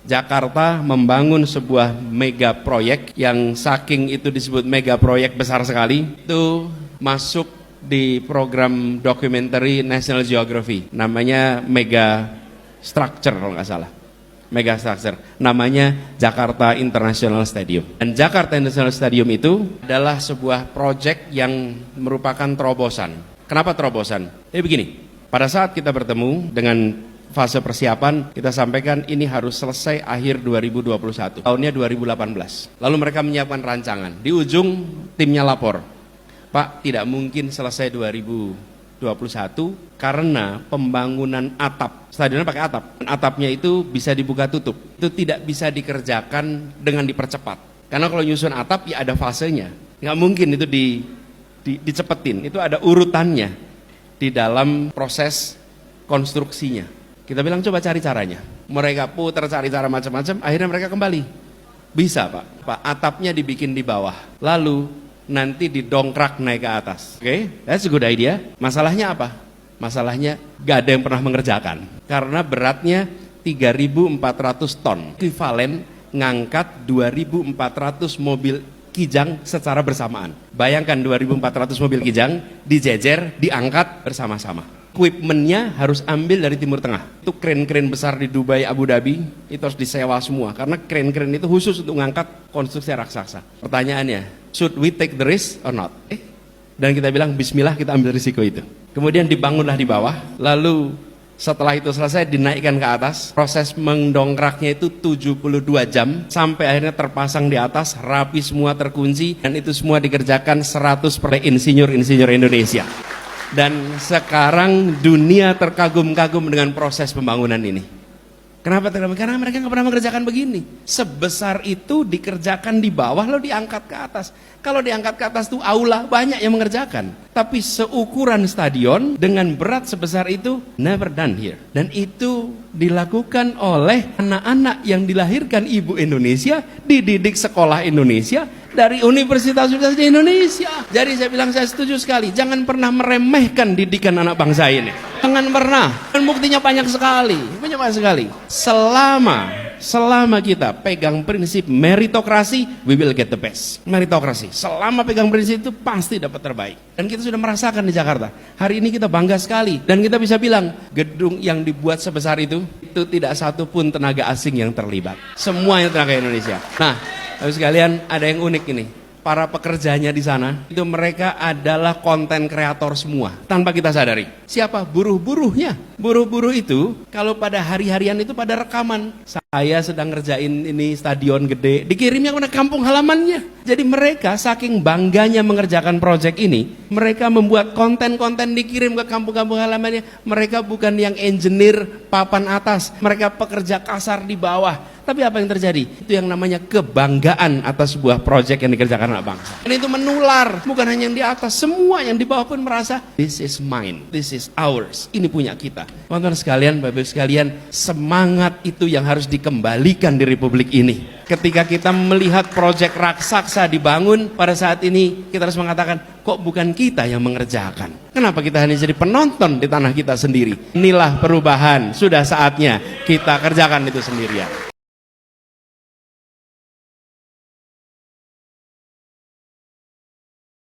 Jakarta membangun sebuah mega proyek yang saking itu disebut mega proyek besar sekali, itu masuk di program dokumenter National Geography, namanya Mega Structure kalau nggak salah. Mega Structure, namanya Jakarta International Stadium. Dan Jakarta International Stadium itu adalah sebuah proyek yang merupakan terobosan. Kenapa terobosan? Begini, pada saat kita bertemu dengan fase persiapan, kita sampaikan ini harus selesai akhir 2021, tahunnya 2018. Lalu mereka menyiapkan rancangan. Di ujung timnya lapor, Pak, tidak mungkin selesai 2021 karena pembangunan atap. Stadionnya pakai atap. Atapnya itu bisa dibuka tutup. Itu tidak bisa dikerjakan dengan dipercepat. Karena kalau nyusun atap ya ada fasenya. Nggak mungkin itu dicepetin. Itu ada urutannya di dalam proses konstruksinya. Kita bilang coba cari caranya. Mereka putar cari cara macam-macam, akhirnya mereka kembali. Bisa Pak, atapnya dibikin di bawah. Lalu nanti didongkrak naik ke atas. Oke, that's a good idea. Masalahnya apa? Masalahnya gak ada yang pernah mengerjakan. Karena beratnya 3.400 ton. Ekuivalen ngangkat 2.400 mobil Kijang secara bersamaan. Bayangkan 2.400 mobil Kijang dijejer, diangkat bersama-sama. Equipmentnya harus ambil dari Timur Tengah. Itu kren-kren besar di Dubai, Abu Dhabi, itu harus disewa semua. Karena kren-kren itu khusus untuk mengangkat konstruksi raksasa. Pertanyaannya, should we take the risk or not? Dan kita bilang, bismillah kita ambil risiko itu. Kemudian dibangunlah di bawah, lalu setelah itu selesai dinaikkan ke atas. Proses mendongkraknya itu 72 jam, sampai akhirnya terpasang di atas, rapi semua, terkunci. Dan itu semua dikerjakan 100% insinyur-insinyur Indonesia. Dan sekarang dunia terkagum-kagum dengan proses pembangunan ini. Kenapa terkagum? Karena mereka nggak pernah mengerjakan begini. Sebesar itu dikerjakan di bawah lalu diangkat ke atas. Kalau diangkat ke atas itu aula, banyak yang mengerjakan. Tapi seukuran stadion dengan berat sebesar itu never done here. Dan itu dilakukan oleh anak-anak yang dilahirkan ibu Indonesia, dididik sekolah Indonesia, dari universitas-universitas di Indonesia. Jadi saya bilang saya setuju sekali, jangan pernah meremehkan didikan anak bangsa ini. Jangan pernah. Dan buktinya banyak sekali. Selama kita pegang prinsip meritokrasi, we will get the best. Meritokrasi. Selama pegang prinsip itu pasti dapat terbaik. Dan kita sudah merasakan di Jakarta. Hari ini kita bangga sekali. Dan kita bisa bilang, gedung yang dibuat sebesar itu tidak satu pun tenaga asing yang terlibat. Semuanya tenaga Indonesia. Nah, Bapak sekalian, ada yang unik ini. Para pekerjanya di sana, itu mereka adalah konten kreator semua. Tanpa kita sadari. Siapa? Buruh-buruhnya. Buruh-buruh itu, kalau pada hari-harian itu pada rekaman. Saya sedang ngerjain ini stadion gede, dikirimnya ke kampung halamannya. Jadi mereka saking bangganya mengerjakan proyek ini, mereka membuat konten-konten dikirim ke kampung-kampung halamannya. Mereka bukan yang engineer papan atas, mereka pekerja kasar di bawah. Tapi apa yang terjadi? Itu yang namanya kebanggaan atas sebuah proyek yang dikerjakan anak bangsa. Dan itu menular, bukan hanya yang di atas, semua yang di bawah pun merasa, this is mine, this is ours, ini punya kita. Teman-teman sekalian, Bapak-Ibu sekalian, semangat itu yang harus dikembalikan di Republik ini. Ketika kita melihat proyek raksasa dibangun, pada saat ini kita harus mengatakan, kok bukan kita yang mengerjakan? Kenapa kita hanya jadi penonton di tanah kita sendiri? Inilah perubahan, sudah saatnya kita kerjakan itu sendirian.